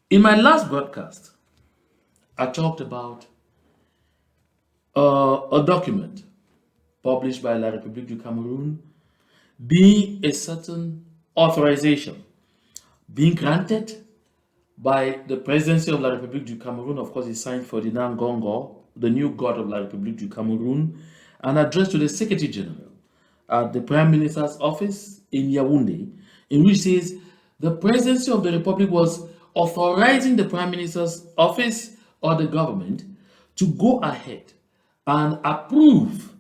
In my last broadcast, I talked about a document published by La République du Cameroun being a certain authorization being granted by the presidency of La République du Cameroun. Of course, he signed Ferdinand Gongo, the new god of La République du Cameroun, and addressed to the Secretary General at the Prime Minister's office in Yaoundé, in which says the presidency of the Republic was authorizing the Prime Minister's office or the government to go ahead and approve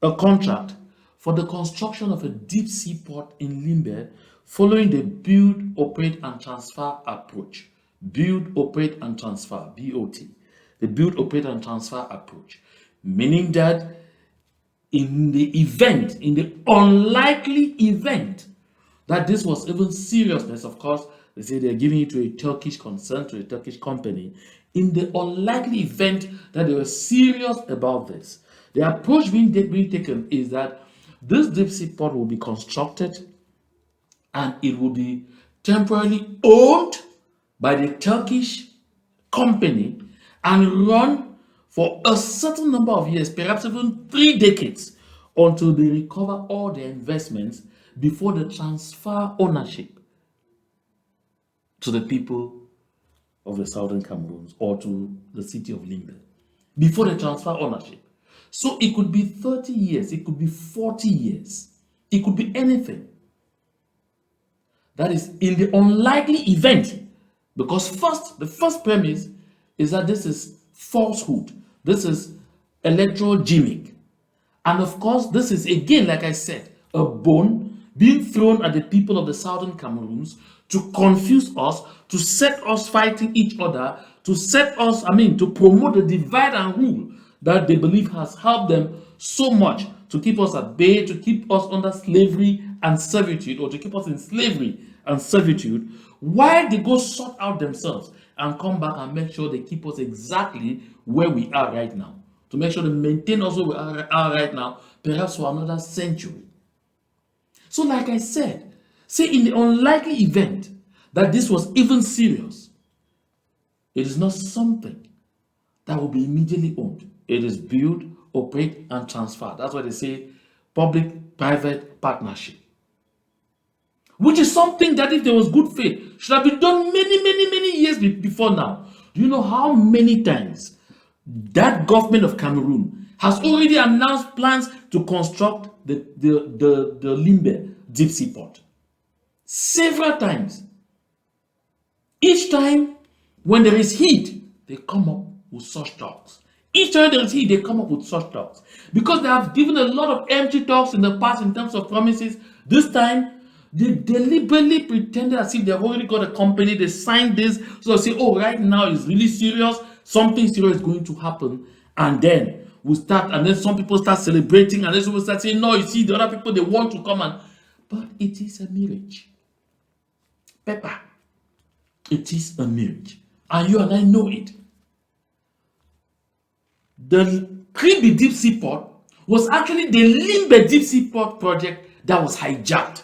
a contract for the construction of a deep sea port in Limbe following the build, operate, and transfer approach. Build, operate, and transfer, BOT. The build, operate, and transfer approach. Meaning that in the unlikely event that this was even seriousness, of course, they say they're giving it to a Turkish concern, to a Turkish company. In the unlikely event that they were serious about this, the approach being taken is that this deep sea port will be constructed and it will be temporarily owned by the Turkish company and run for a certain number of years, perhaps even 3 decades, until they recover all their investments before they transfer ownership to the people of the southern Cameroons or to the city of Limbe. Before they transfer ownership. So it could be 30 years, it could be 40 years, it could be anything. That is in the unlikely event, because the first premise is that this is falsehood, this is electoral gimmick. And of course, this is again, like I said, a bone being thrown at the people of the southern Cameroons to confuse us, to set us fighting each other, to promote the divide and rule that they believe has helped them so much to keep us at bay, to keep us under slavery and servitude, or to keep us in slavery and servitude, while they go sort out themselves and come back and make sure they keep us exactly where we are right now, to make sure they maintain us where we are right now, perhaps for another century. So like I said, say in the unlikely event that this was even serious, it is not something that will be immediately owned. It is build, operate, and transfer. That's why they say public-private partnership. Which is something that if there was good faith, should have been done many years before now. Do you know how many times that government of Cameroon has already announced plans to construct the Limbe deep sea port? Several times. Each time when there is heat, they come up with such talks. Each time there is heat, they come up with such talks. Because they have given a lot of empty talks in the past in terms of promises, this time they deliberately pretended as if they've already got a company, they signed this, so they say, oh, right now it's really serious, something serious is going to happen, and then and then some people start celebrating, and then some people start saying, no, you see, the other people, they want to come but it is a mirage. Pepper, it is a mirage, and you and I know it. The Kribi deep sea port was actually the Limbe deep sea port project that was hijacked.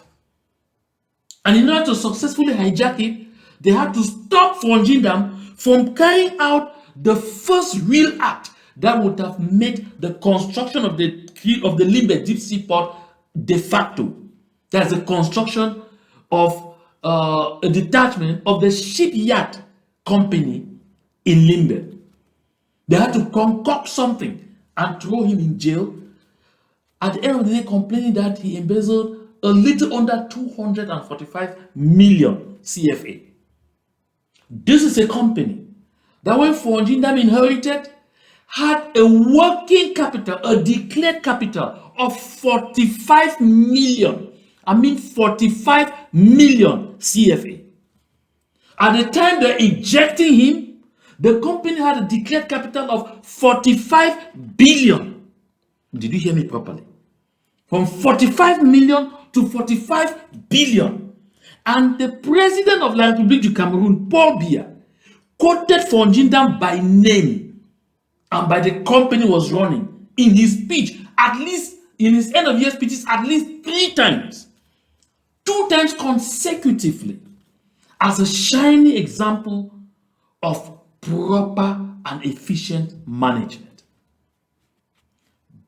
And in order to successfully hijack it, they had to stop Fongindam from carrying out the first real act that would have made the construction of the Limbe deep sea port de facto. That's the construction of a detachment of the shipyard company in Limbe. They had to concoct something and throw him in jail. At the end of the day, complaining that he embezzled a little under 245 million CFA. This is a company that when Fongindam inherited, had a working capital, a declared capital of 45 million. 45 million CFA. At the time they're ejecting him, the company had a declared capital of 45 billion. Did you hear me properly? From 45 million to 45 billion. And the president of La République du Cameroun, Paul Biya, quoted Fongindam by name and by the company was running in his speech, at least in his end of year speeches, at least 3 times. 2 times consecutively, as a shining example of proper and efficient management.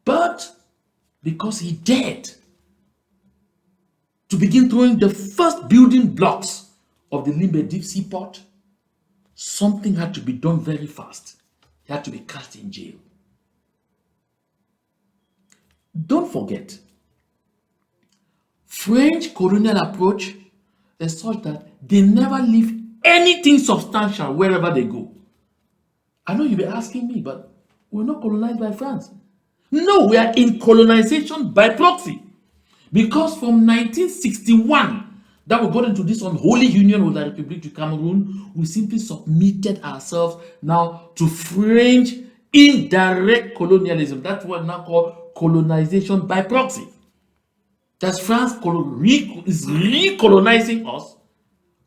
But because he dared to begin throwing the first building blocks of the Limbe deep sea port, something had to be done very fast. He had to be cast in jail. Don't forget, French colonial approach is such that they never leave anything substantial wherever they go. I know you'll be asking me, but we're not colonized by France. No, we are in colonization by proxy. Because from 1961, that we got into this unholy union with the Rebuke du Cameroon, we simply submitted ourselves now to French indirect colonialism. That's what we now call colonization by proxy. That's France is recolonizing us,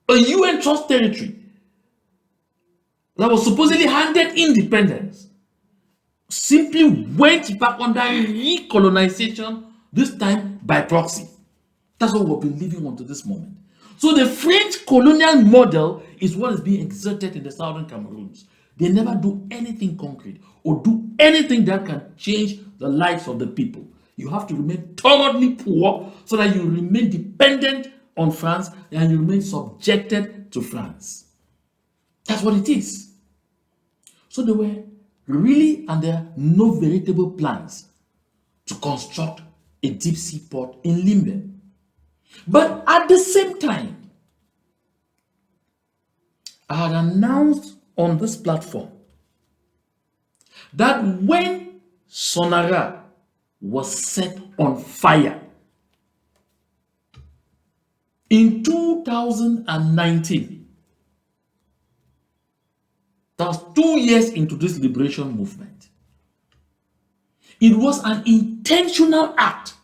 a UN trust territory that was supposedly handed independence, simply went back under recolonization, this time by proxy. That's what we've been living on to this moment. So the French colonial model is what is being exerted in the southern Cameroons. They never do anything concrete or do anything that can change the lives of the people. You have to remain thoroughly poor so that you remain dependent on France and you remain subjected to France. That's what it is. So they were really, and there are no veritable plans to construct a deep sea port in Limbe. But at the same time, I had announced on this platform that when Sonara was set on fire in 2019, that was 2 years into this liberation movement, it was an intentional act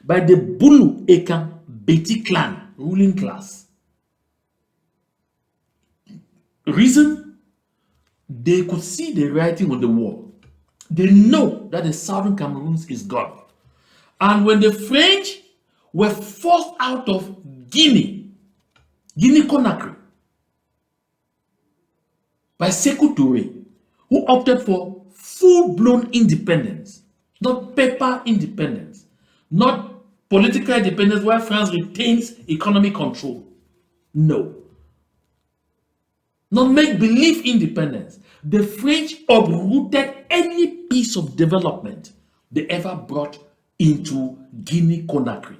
by the Bulu Ekan Beti clan, ruling class. Reason? They could see the writing on the wall. They know that the southern Cameroons is gone. And when the French were forced out of Guinea Conakry, by Sékou Touré, who opted for full-blown independence, not paper independence, not political independence where France retains economic control. No. Not make-believe independence. The French uprooted any piece of development they ever brought into Guinea Conakry.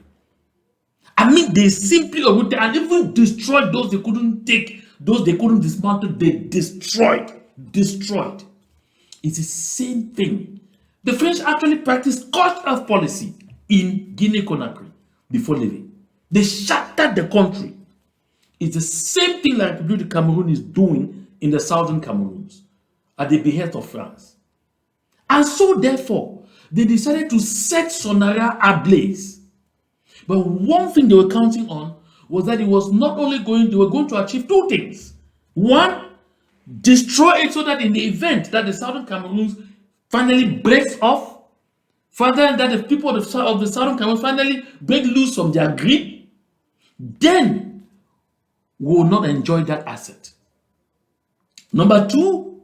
I mean, they simply uprooted and even destroyed those they couldn't take, those they couldn't dismantle, they destroyed. Destroyed. It's the same thing. The French actually practiced scorched earth policy in Guinea Conakry before leaving. They shattered the country. It's the same thing like Rebuke du Cameroon is doing in the southern Cameroons at the behest of France. And so therefore, they decided to set Sonara ablaze. But one thing they were counting on was that it was not only they were going to achieve two things. One, destroy it so that in the event that the southern Cameroons finally breaks off, further that the people of the southern Cameroon finally break loose from their grip, then we will not enjoy that asset. Number two,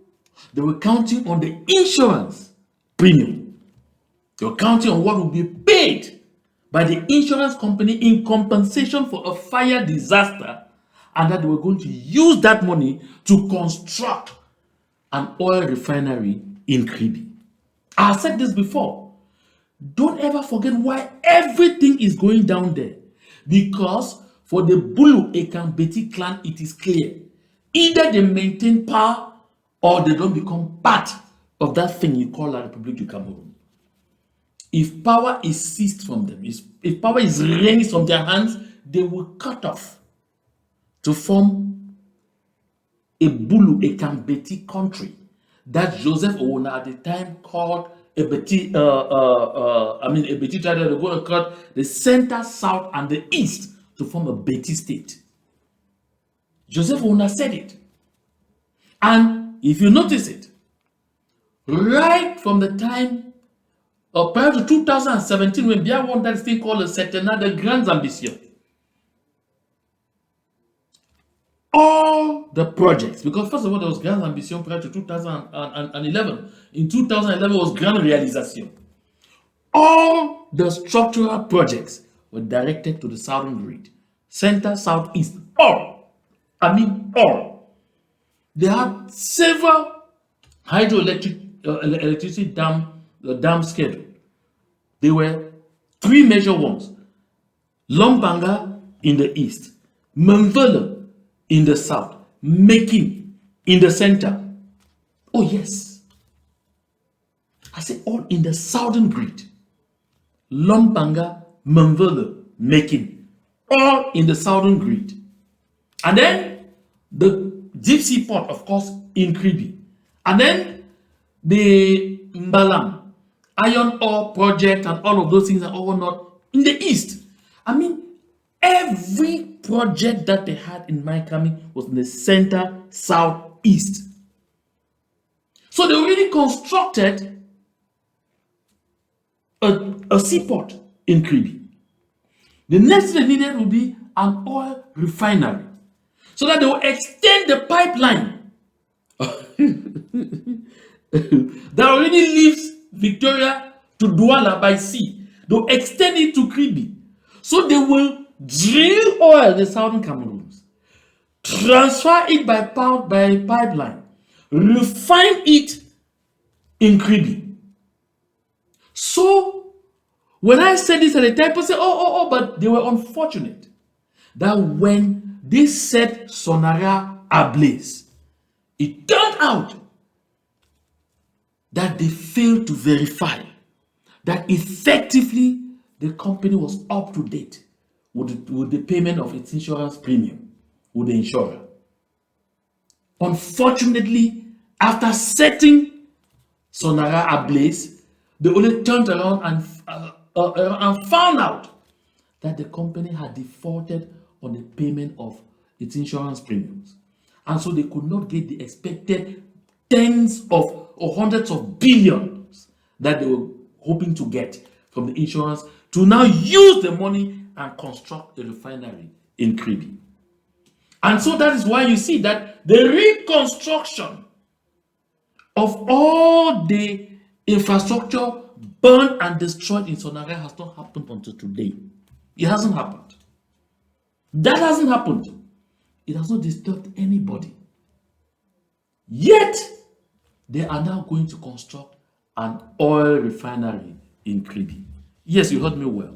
they were counting on the insurance premium. They were counting on what would be paid by the insurance company in compensation for a fire disaster, and that they were going to use that money to construct an oil refinery in Kribi. I have said this before. Don't ever forget why everything is going down there. Because for the Bulu Ekan Beti clan, it is clear. Either they maintain power or they don't become part of that thing you call la Rebuke du Cameroon. If power is seized from them, if power is released from their hands, they will cut off to form a Bulu Ekan Beti country that Joseph Owona at the time called a Beti, a Beti tribe. They're going to cut the center, south, and the east to form a Beti state. Joseph Owona said it. And if you notice it, right from the time prior to 2017, when Bia won that thing called the Septennat de Grandes Ambitions, all the projects, because first of all, there was Grand Ambition prior to 2011. In 2011 was Grand Realization. All the structural projects were directed to the southern grid, center, southeast, all. I mean, all. They had several hydroelectric electricity dam schedule. There were three major ones: Lombanga in the east, Memvele in the south, Making in the center. Oh yes, I say all in the southern grid. Lombanga, Memvele, Making, all in the southern grid. And then the Gypsy port, of course, in Kribi. And then the Mbalam iron ore project and all of those things are all not in the east. I mean, every project that they had in Miami was in the center, southeast. So they already constructed a seaport in Kribi. The next thing they needed would be an oil refinery, so that they will extend the pipeline that already leaves Victoria to Douala by sea. They'll extend it to Kribi. So they will drill oil in the southern Cameroons, transfer it by pipeline, refine it in Kribi. So when I said this at the time, people say, but they were unfortunate that when they set Sonara ablaze, it turned out that they failed to verify that effectively the company was up to date with the payment of its insurance premium with the insurer. Unfortunately, after setting Sonara ablaze, they only turned around and found out that the company had defaulted on the payment of its insurance premiums. And so they could not get the expected tens of or hundreds of billions that they were hoping to get from the insurance to now use the money and construct a refinery in Kribi. And so that is why you see that the reconstruction of all the infrastructure burned and destroyed in Sonara has not happened until today. It hasn't happened. That hasn't happened. It has not disturbed anybody. Yet, they are now going to construct an oil refinery in Kribi. Yes, you heard me well.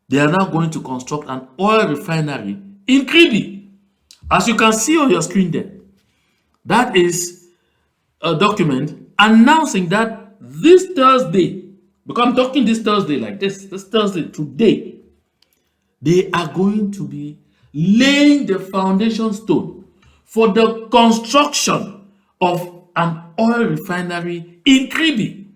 They are now going to construct an oil refinery in Kribi. As you can see on your screen there, that is a document announcing that this Thursday, because I'm talking this Thursday like this Thursday, today, they are going to be laying the foundation stone for the construction of an oil refinery in Kribi.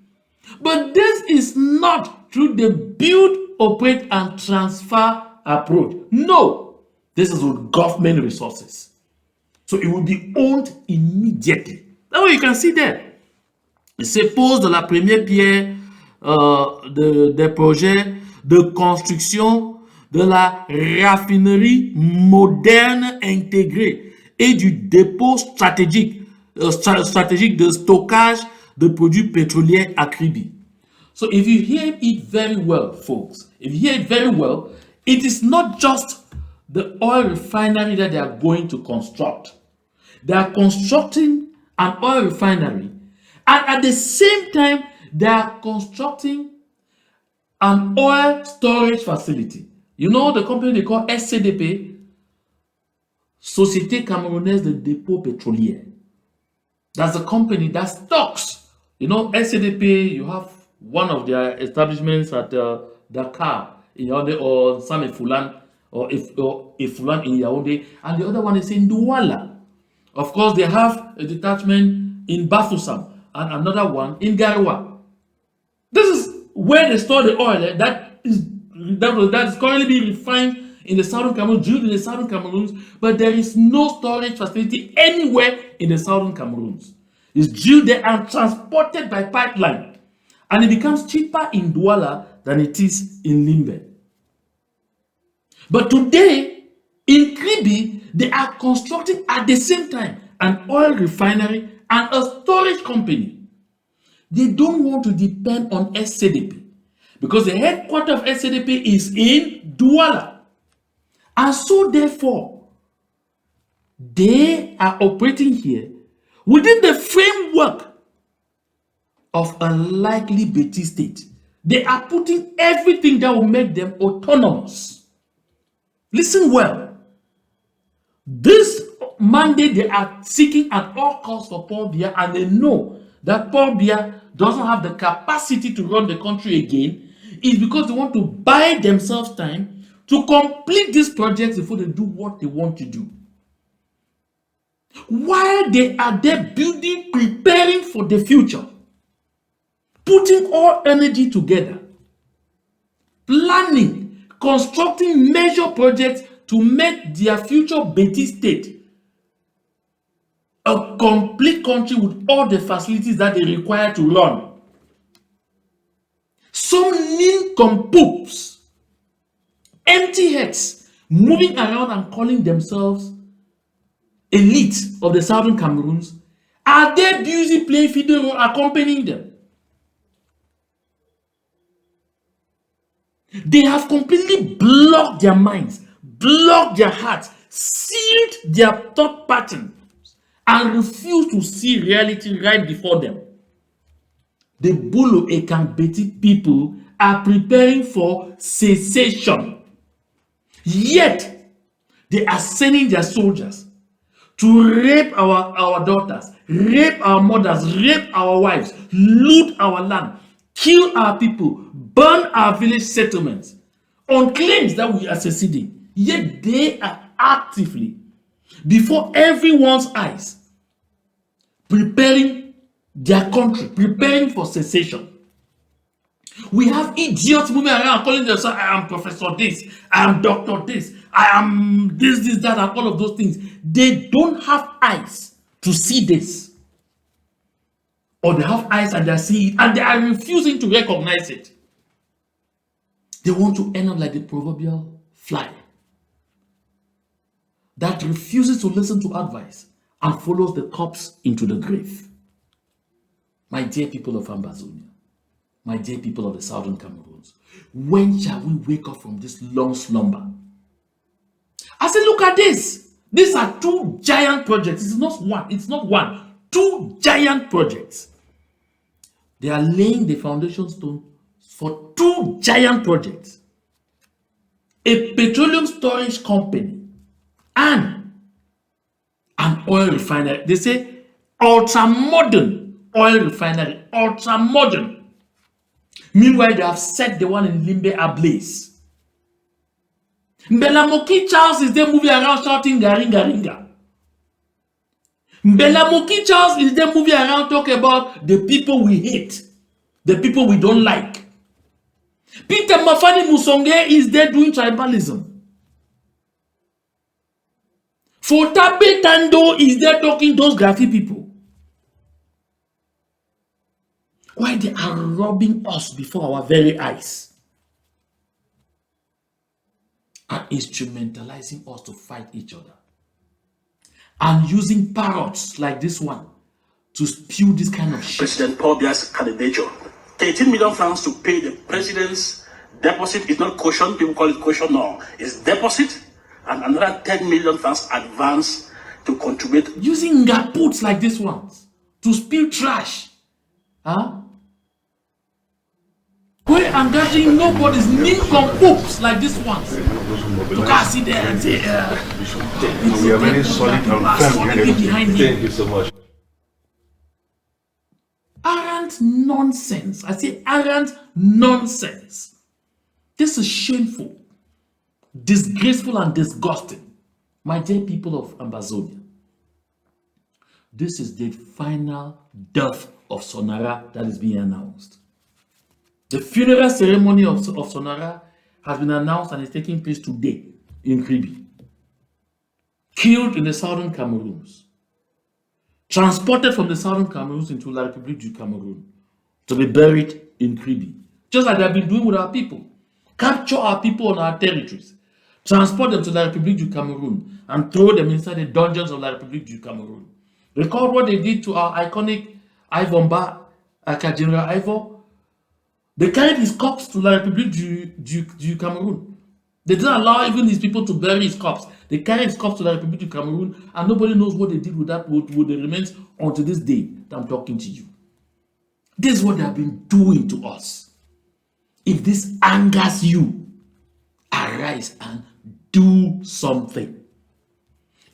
But this is not through the build, operate, and transfer approach. No, this is with government resources. So it will be owned immediately. That's what you can see there. Il se pose de la première pierre des projets de construction de la raffinerie moderne intégrée et du dépôt stratégique de stockage de produits pétroliers à Kribi. So if you hear it very well, folks, if you hear it very well, it is not just the oil refinery that they are going to construct. They are constructing an oil refinery, and at the same time, they are constructing an oil storage facility. You know the company they call SCDP, Société Camerounaise de Dépôt Pétrolier. That's the company that stocks. You know, SCDP, you have one of their establishments at Dakar in Yaoundé, or Sam Fulan, or Fulan in Yaoundé, and the other one is in Douala. Of course, they have a detachment in Bafoussam and another one in Garoua. This is where they store the oil that is currently being refined in the southern Cameroon, drilled in the southern Cameroons, but there is no storage facility anywhere in the southern Cameroons. It's drilled there and transported by pipeline, and it becomes cheaper in Douala than it is in Limbe. But today, In Kribi, they are constructing at the same time an oil refinery and a storage company. They don't want to depend on SCDP because the headquarters of SCDP is in Douala. And so therefore, they are operating here within the framework of a likely Betty state. They are putting everything that will make them autonomous. Listen well. This mandate they are seeking at all costs for Paul Biya, and they know that Paul Biya doesn't have the capacity to run the country again, is because they want to buy themselves time to complete these projects before they do what they want to do. While they are there building, preparing for the future, putting all energy together, planning, constructing major projects to make their future Betty state a complete country with all the facilities that they require to run. Some nincompoops, empty heads, moving around and calling themselves elite of the southern Cameroons, are they busy playing fiddle or accompanying them? They have completely blocked their minds, blocked their hearts, sealed their thought patterns, and refuse to see reality right before them. The Bulu Ekambeti people are preparing for secession. Yet, they are sending their soldiers to rape our daughters, rape our mothers, rape our wives, loot our land, kill our people, burn our village settlements on claims that we are seceding. Yet they are actively, before everyone's eyes, preparing their country, preparing for secession. We have idiots moving around calling themselves, I am Professor this, I am Doctor this, I am this, that, and all of those things. They don't have eyes to see this. Or they have eyes and they see it, and they are refusing to recognize it. They want to end up like the proverbial fly that refuses to listen to advice and follows the corpse into the grave. My dear people of Ambazonia, my dear people of the southern Cameroons, when shall we wake up from this long slumber? I said, look at this. These are two giant projects. It's not one. Two giant projects. They are laying the foundation stone for two giant projects. A petroleum storage company and an oil refinery. They say ultra-modern oil refinery. Ultra-modern. Meanwhile, they have set the one in Limbe ablaze. Mbelamoki Charles is there moving around shouting Garinga Ringa. Mbelamoki Charles is there moving around talking about the people we hate, the people we don't like. Peter Mafani Musonge is there doing tribalism. Fotabe Tando is there talking those Graffiti people. Why they are robbing us before our very eyes and instrumentalizing us to fight each other and using parrots like this one to spew this kind of shit. President Paul Biya's candidature. 13 million francs to pay the president's deposit is not caution. People call it caution now. It's deposit and another 10 million francs advance to contribute. Using ngaputs like this ones to spill trash. Huh? We're engaging nobody's nincompoops like this ones. You can't sit there and say, we are very solid and firm. Thank you so much. Arrant nonsense. I say arrant nonsense. This is shameful, disgraceful, and disgusting. My dear people of Ambazonia, this is the final death of Sonara that is being announced. The funeral ceremony of Sonara has been announced and is taking place today in Kribi. Killed in the southern Cameroons. Transported from the southern Cameroons into La Rebuke du Cameroon to be buried in Kribi. Just like they have been doing with our people. Capture our people on our territories. transport them to La République du Cameroon, and throw them inside the dungeons of La République du Cameroon. Recall what they did to our iconic Ivomba, aka General Ivor. They carried his corpse to La République du Cameroon. They didn't allow even his people to bury his corpse. They carried his corpse to La République du Cameroon, and nobody knows what they did with that, with the remains until this day that I'm talking to you. This is what they have been doing to us. If this angers you, arise and do something.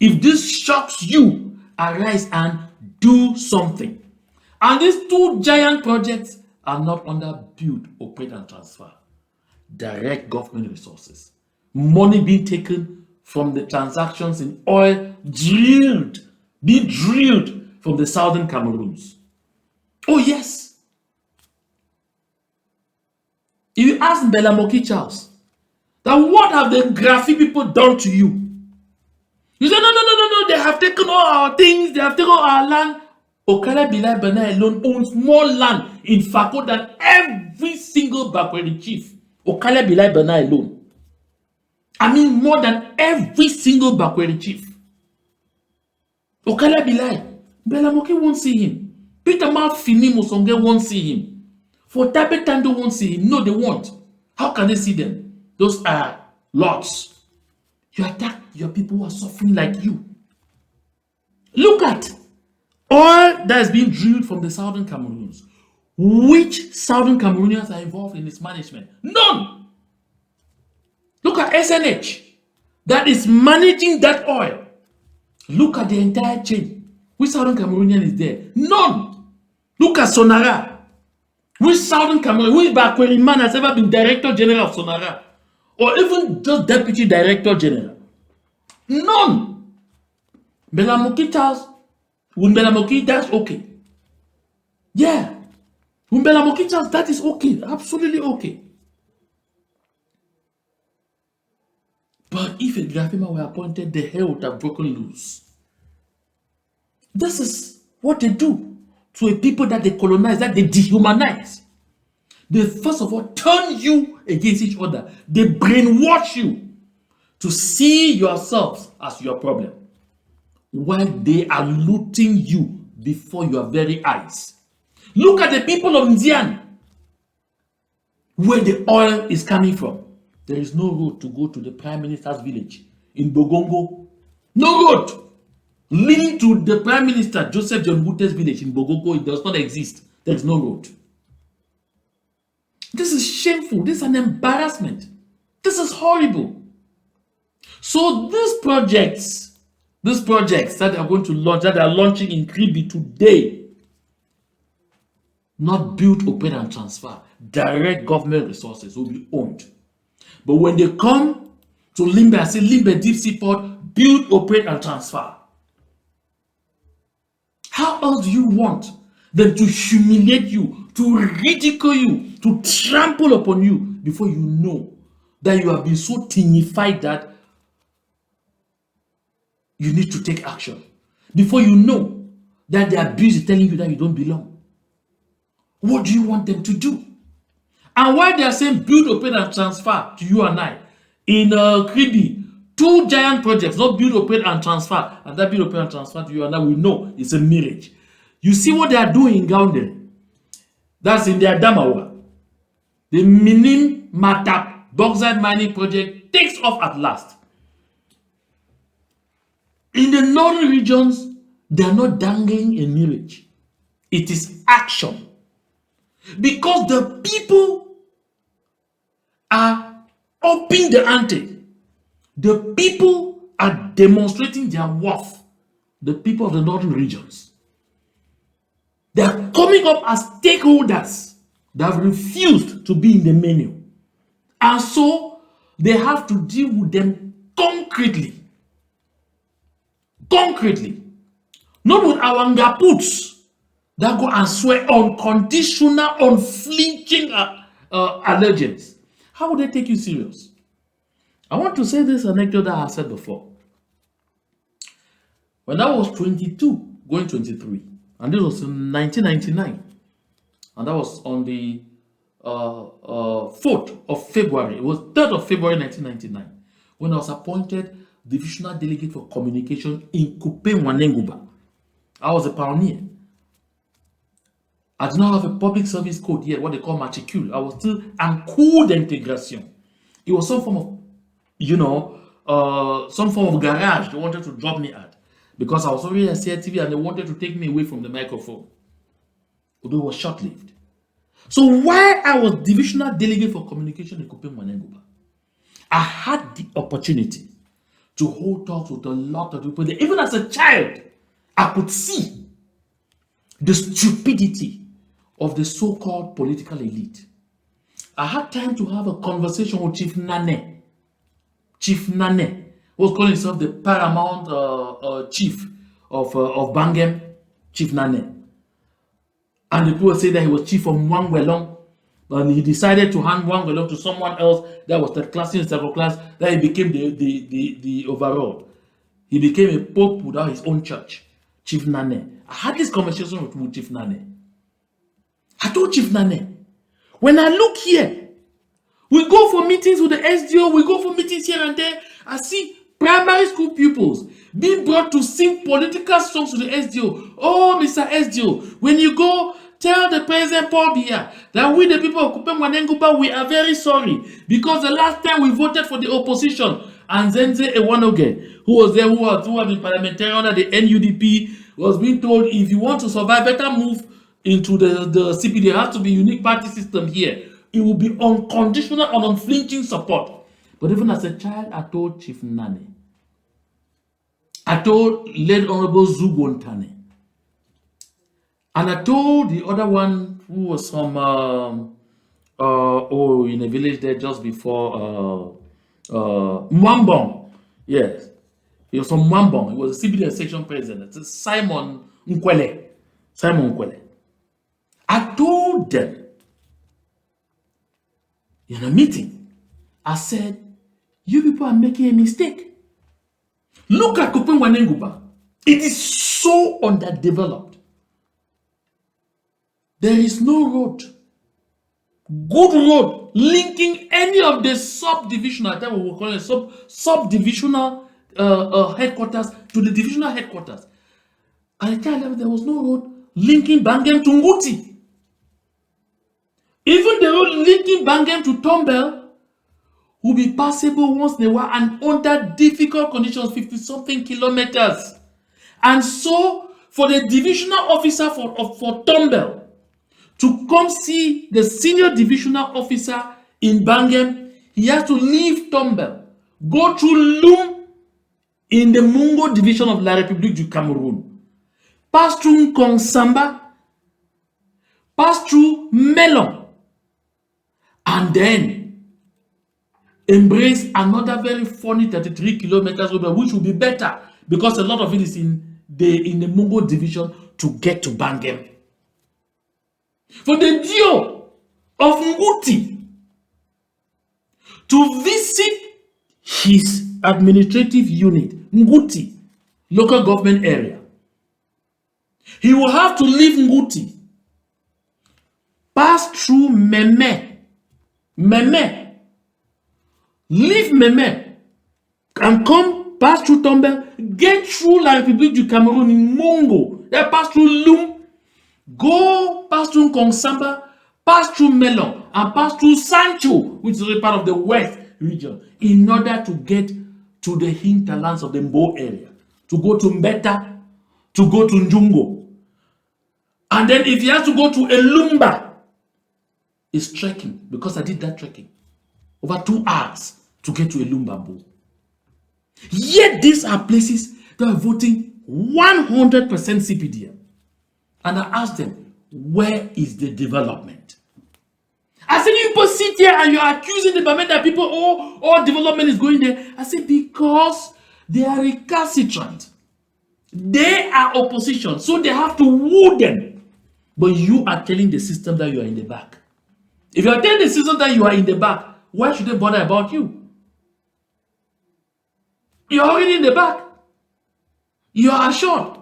If this shocks you, arise and do something. And these two giant projects are not under build, operate, and transfer. Direct government resources. Money being taken from the transactions in oil, being drilled from the southern Cameroons. Oh, yes. If you ask Belamoki Charles, that what have the Graphi people done to you? You say, no, they have taken all our things, they have taken all our land. Okale Bilai Bana alone owns more land in Fako than every single Bakweri chief. Okale Bilai Bana alone. I mean more than every single Bakweri chief. Okale Bilai. Belamoki won't see him. Peter Ma Fini Musonge won't see him. For Tabe Tando won't see him. No, they won't. How can they see them? Those are lots. You attack your people who are suffering like you. Look at oil that is being drilled from the southern Cameroons. Which southern Cameroonians are involved in its management? None. Look at SNH that is managing that oil. Look at the entire chain. Which southern Cameroonian is there? None. Look at Sonara. Which southern Cameroon, which Bakweri man has ever been Director General of Sonara? Or even just Deputy Director General? None. Belamoki Charles, when Belamoki, that's okay. Yeah. When Belamoki Charles, that is okay. Absolutely okay. But if a Grafima were appointed, the hell would have broken loose. This is what they do to a people that they colonize, that they dehumanize. They first of all turn you against each other. They brainwash you to see yourselves as your problem, while they are looting you before your very eyes. Look at the people of Nzian, where the oil is coming from. There is no road to go to the Prime Minister's village in Bogongo. No road leading to the Prime Minister Joseph John Wute's village in Bogongo. It does not exist. There is no road. This is shameful. This is an embarrassment. This is horrible. So these projects that are going to launch, that are launching in Kribi today, not build, operate, and transfer. Direct government resources will be owned. But when they come to Limbe and say, Limbe Deep Sea Port, build, operate, and transfer. How else do you want them to humiliate you, to ridicule you, to trample upon you before you know that you have been so tinified that you need to take action? Before you know that they are busy telling you that you don't belong. What do you want them to do? And while they are saying build, operate, and transfer to you and I, in Kribi, two giant projects, not build, operate, and transfer, and that build, operate, and transfer to you and I, we know it's a mirage. You see what they are doing in Gaunde? That's in their Damawa. The Minim Matap bauxite mining project takes off at last. In the northern regions, they are not dangling a mirage. It is action. Because the people are upping the ante. The people are demonstrating their worth. The people of the northern regions. They are coming up as stakeholders that have refused to be in the menu. And so they have to deal with them concretely. Concretely. Not with our ngaputs that go and swear unconditional, unflinching allegiance. How would they take you serious? I want to say this anecdote that I said before. When I was 22, going 23, and this was in 1999, and that was on the 4th of February, it was 3rd of February 1999, when I was appointed divisional delegate for communication in Kupe Wanenguba. I was a pioneer. I did not have a public service code yet, what they call matricule. I was still en cours d'intégration. It was some form of, some form of garage they wanted to drop me at because I was already a CITV and they wanted to take me away from the microphone. Although it was short-lived. So while I was divisional delegate for communication in Kupe Wanenguba, I had the opportunity to hold talks with a lot of people. Even as a child, I could see the stupidity of the so-called political elite. I had time to have a conversation with Chief Nane. Chief Nane was calling himself the paramount chief of Bangem, Chief Nane. And the people say that he was chief of Mwangwelong, and he decided to hand Mwangwelong to someone else that was third class in several class, that he became the overall. He became a pope without his own church, Chief Nane. I had this conversation with Chief Nane. I told Chief Nane, when I look here, we go for meetings with the SDO, we go for meetings here and there, I see primary school pupils being brought to sing political songs to the SDO. Oh, Mr. SDO, when you go, tell the President Paul Biya that we, the people of Kupe Wanenguba, we are very sorry because the last time we voted for the opposition, and Zenze Ewanoge, who was there, who was been parliamentarian under the NUDP, was being told, if you want to survive, better move into the CPD. There has to be a unique party system here. It will be unconditional and unflinching support. But even as a child, I told Chief Nane, I told late Honorable Zugontane, and I told the other one who was from in a village there just before Mwambong. Yes, he was from Mwambong. He was a CBD section president. It's Simon Nkwele. Simon Nkwele. I told them in a meeting, I said, you people are making a mistake. Look at Kupe Wanenguba. It is so underdeveloped. There is no road, good road, linking any of the subdivisional, at that we will call it subdivisional headquarters to the divisional headquarters. At the time, there was no road linking Bangem to Nguti. Even the road linking Bangem to Tombel will be passable once in a while and under difficult conditions, 50-something kilometers. And so, for the divisional officer for Tombel to come see the senior divisional officer in Bangem, he has to leave Tombel, go through Lum in the Mungo division of La République du Cameroun, pass through Nkonsamba, pass through Melon, and then embrace another very funny 33 kilometers over, which will be better because a lot of it is in the Mungo division to get to Bangem. For the Dio of Nguti to visit his administrative unit, Nguti, local government area, he will have to leave Nguti, pass through leave Meme, and come pass through Tombel, get through La République du Cameroun in Mongo, then pass through Lum, go pass through Konsamba, pass through Melon, and pass through Sancho, which is a part of the west region, in order to get to the hinterlands of the Mbo area, to go to Mbeta, to go to Njungo. And then if he has to go to Elumba, it's trekking, because I did that trekking. Over 2 hours to get to Elumbambo. Yet these are places that are voting 100% CPDM. And I asked them, where is the development? I said, you people sit here and you are accusing the government that people, all development is going there. I said, because they are recalcitrant. They are opposition, so they have to woo them. But you are telling the system that you are in the back. If you are telling the system that you are in the back, why should they bother about you? You're already in the back. You are assured.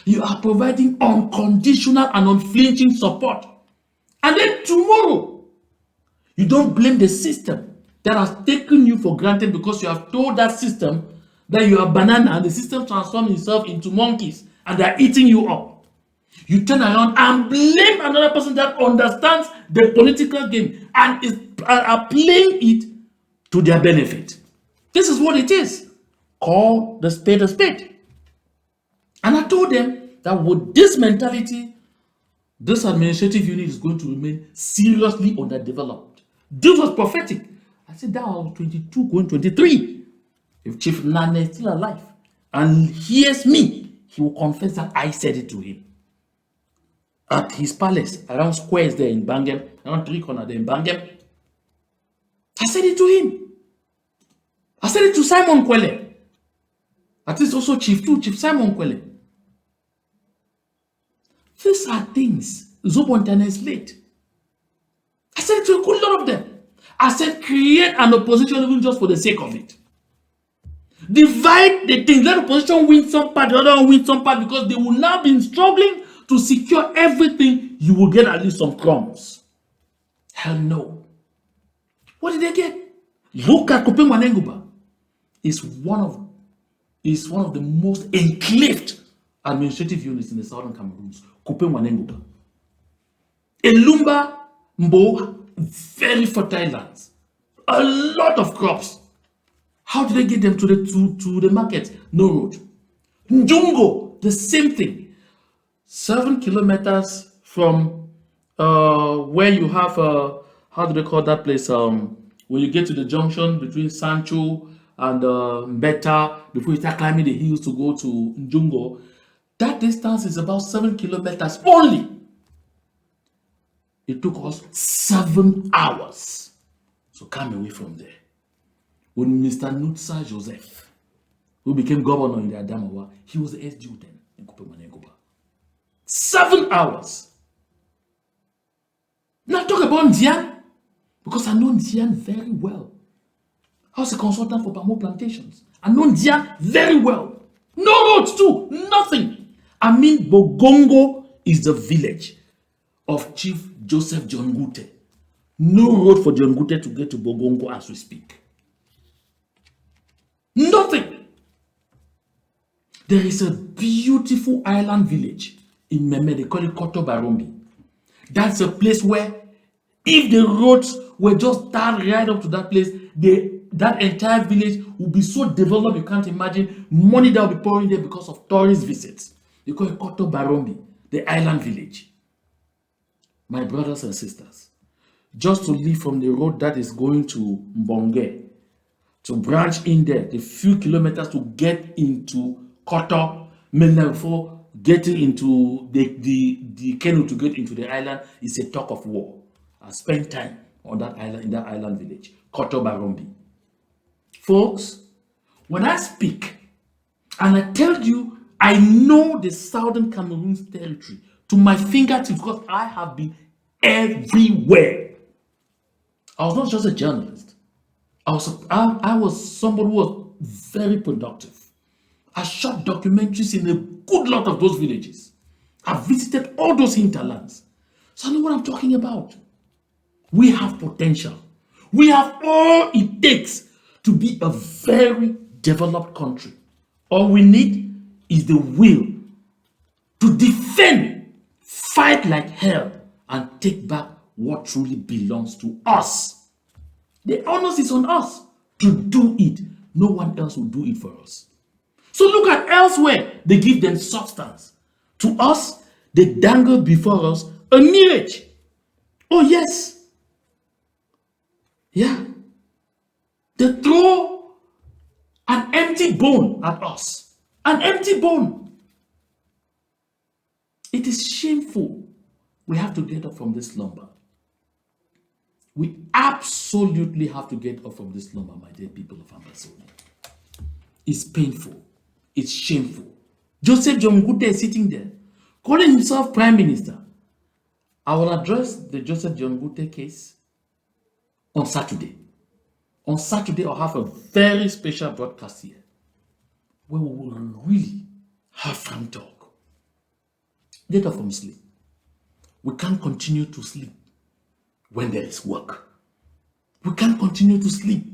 You are providing unconditional and unflinching support. And then tomorrow, you don't blame the system that has taken you for granted because you have told that system that you are banana and the system transforms itself into monkeys and they are eating you up. You turn around and blame another person that understands the political game and are playing it to their benefit. This is what it is. Call the spade a spade. And I told them that with this mentality, this administrative unit is going to remain seriously underdeveloped. This was prophetic. I said that was 22 going 23. If Chief Nane is still alive and hears me, he will confess that I said it to him. At his palace, around squares there in Bangem, around 3 corners there in Bangem. I said it to him. I said it to Simon Kwele. At least also Chief Simon Kwele. These are things Zobontan is late. I said it to a good lot of them. I said create an opposition even just for the sake of it. Divide the things. Let opposition win some part, the other one win some part, because they will now be struggling to secure everything. You will get at least some crumbs. Hell no. What did they get? Look at Kupeng Wanenguba. It's one of the most enclaved administrative units in the southern Cameroons. Kupeng Wanenguba. Elumba, Mbo, very fertile lands. A lot of crops. How did they get them to the market? No road. Njungo, the same thing. 7 kilometers from where you have how do they call that place? When you get to the junction between Sancho and Mbeta, before you start climbing the hills to go to Njungo, that distance is about 7 kilometers only. It took us 7 hours to come away from there. When Mr. Nutsa Joseph, who became governor in the Adamawa, he was the SGU then in Kupemanenguba. 7 hours. Now talk about Ndian, because I know Ndian very well. I was a consultant for Bamo plantations. I know Ndian very well. No roads too, nothing. I mean, Bogongo is the village of Chief Joseph John Gute. No road for John Gute to get to Bogongo as we speak. Nothing. There is a beautiful island village in Meme, they call it Koto Barombi. That's a place where if the roads were just tarred right up to that place, that entire village will be so developed you can't imagine money that will be pouring there because of tourist visits. They call it Koto Barombi, the island village. My brothers and sisters, just to leave from the road that is going to Mbonge, to branch in there, the few kilometers to get into Koto, mainly before getting into the canoe to get into the island is a talk of war. I spent time on that island, in that island village, Koto Barombi. Folks, when I speak and I tell you I know the southern Cameroon's territory to my fingertips because I have been everywhere. I was not just a journalist. I was somebody who was very productive. I shot documentaries in a good lot of those villages. I visited all those hinterlands. So I know what I'm talking about. We have potential. We have all it takes to be a very developed country. All we need is the will to defend, fight like hell, and take back what truly belongs to us. The onus is on us to do it. No one else will do it for us. So look at elsewhere, they give them substance. To us, they dangle before us a mirage. Oh yes. Yeah. They throw an empty bone at us. An empty bone. It is shameful. We have to get up from this slumber. We absolutely have to get up from this slumber, my dear people of Ambassade. It's painful. It's shameful. Joseph John Gute is sitting there, calling himself Prime Minister. I will address the Joseph John Gute case on Saturday. On Saturday, I'll have a very special broadcast here where we will really have fun talk. Get up from sleep. We can't continue to sleep when there is work. We can't continue to sleep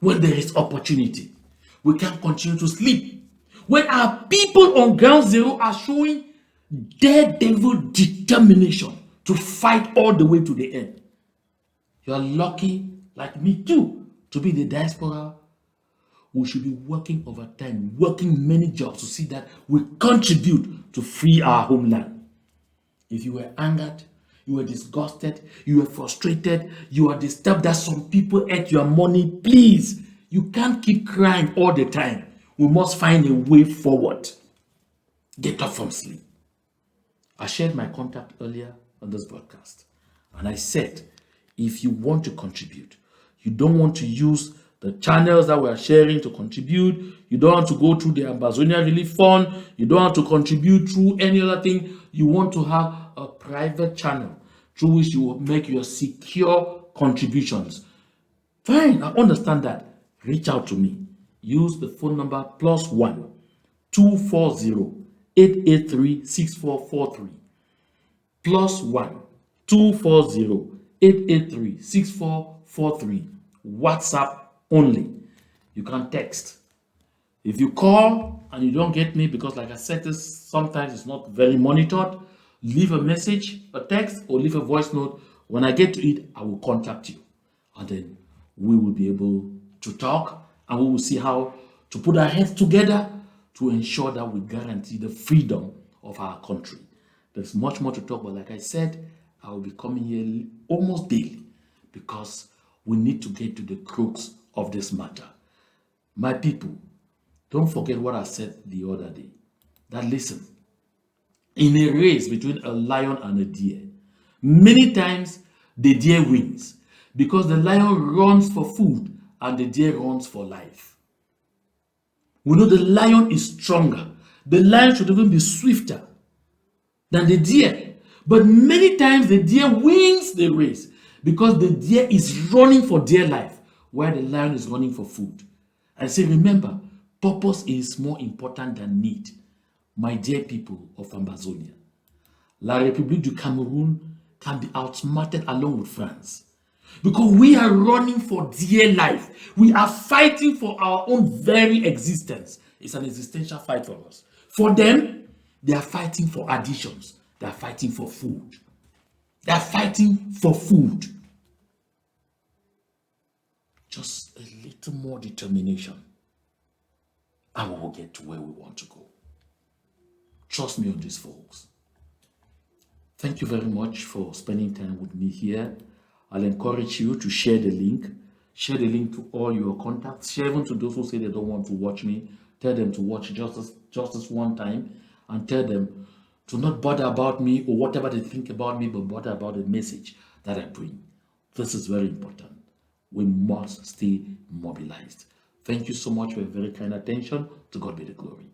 when there is opportunity. We can't continue to sleep when our people on ground zero are showing daredevil determination to fight all the way to the end. You are lucky, like me too, to be in the diaspora. We should be working overtime, working many jobs to see that we contribute to free our homeland. If you were angered, you were disgusted, you were frustrated, you are disturbed that some people ate your money, please, you can't keep crying all the time. We must find a way forward. Get up from sleep. I shared my contact earlier on this broadcast, and I said, if you want to contribute, you don't want to use the channels that we are sharing to contribute, you don't want to go through the Ambazonia Relief Fund, you don't want to contribute through any other thing, you want to have a private channel through which you will make your secure contributions. Fine, I understand that. Reach out to me. Use the phone number +1 240 883 6443. +1 240 883 6443. WhatsApp only. You can text. If you call and you don't get me, because like I said, this sometimes it's not very monitored, leave a message, a text, or leave a voice note. When I get to it, I will contact you. And then we will be able to talk, and we will see how to put our heads together to ensure that we guarantee the freedom of our country. There's much more to talk about. Like I said, I will be coming here almost daily because we need to get to the crux of this matter. My people, don't forget what I said the other day. That listen, in a race between a lion and a deer, many times the deer wins because the lion runs for food and the deer runs for life. We know the lion is stronger. The lion should even be swifter than the deer. But many times the deer wins the race because the deer is running for dear life while the lion is running for food. I say, remember, purpose is more important than need. My dear people of Ambazonia, La République du Cameroon can be outsmarted along with France. Because we are running for dear life. We are fighting for our own very existence. It's an existential fight for us. For them, they are fighting for additions. They are fighting for food. They are fighting for food. Just a little more determination, and we will get to where we want to go. Trust me on this, folks. Thank you very much for spending time with me here. I'll encourage you to share the link. Share the link to all your contacts. Share even to those who say they don't want to watch me. Tell them to watch just this one time, and tell them to not bother about me or whatever they think about me, but bother about the message that I bring. This is very important. We must stay mobilized. Thank you so much for your very kind attention. To God be the glory.